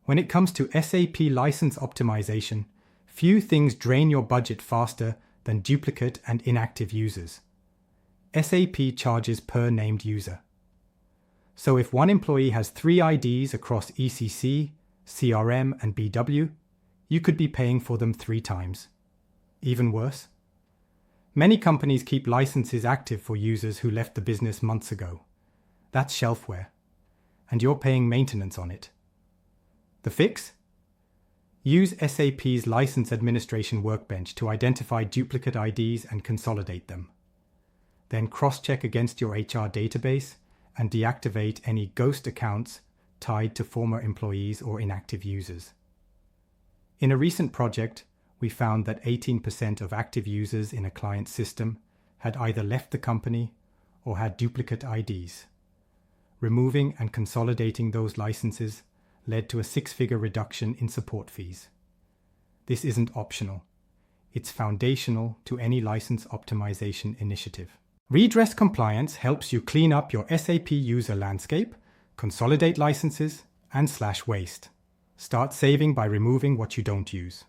When it comes to SAP license optimization, few things drain your budget faster than duplicate and inactive users. SAP charges per named user. So if one employee has 3 IDs across ECC, CRM, and BW, you could be paying for them 3 times. Even worse, many companies keep licenses active for users who left the business months ago. That's shelfware, and you're paying maintenance on it. The fix? Use SAP's License Administration Workbench to identify duplicate IDs and consolidate them. Then cross-check against your HR database and deactivate any ghost accounts tied to former employees or inactive users. In a recent project, we found that 18% of active users in a client system had either left the company or had duplicate IDs. Removing and consolidating those licenses led to a 6-figure reduction in support fees. This isn't optional. It's foundational to any license optimization initiative. Redress Compliance helps you clean up your SAP user landscape, consolidate licenses, and slash waste. Start saving by removing what you don't use.